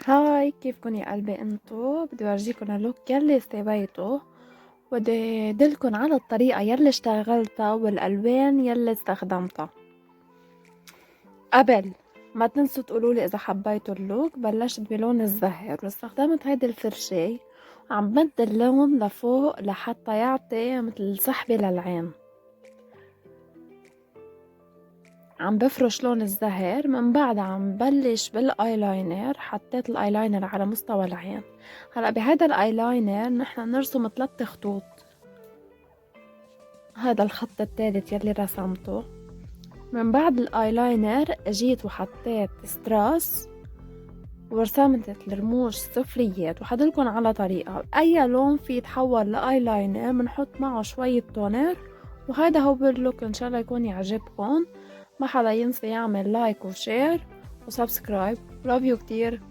هاي، كيفكن يا قلبي؟ انتو بدي ورجيكن اللوك يلي سويته، وبدي دلكن على الطريقة يلي اشتغلتها والألوان يلي استخدمتها. قبل ما تنسوا تقولولي إذا حبيتوا اللوك. بلشت بلون الزهر واستخدمت هيدي الفرشاة، وعم بدل اللون لفوق لحتى يعطي مثل سحبة للعين. عم بفرش لون الزهر، من بعد عم بلش بالايلاينر. حطيت الايلاينر على مستوى العين. هلا بهذا الايلاينر نحن نرسم 3 خطوط. هذا الخط الثالث يلي رسمته. من بعد الايلاينر جيت وحطيت ستراس ورسمت الرموش سفليات. وحدلكن على طريقة اي لون في يتحول لايلاينر بنحط معه شوية تونر. وهذا هو باللوك، ان شاء الله يكون يعجبكم. ما حدا ينسى يعمل لايك وشير وسبسكرايب. لاف يو كتير.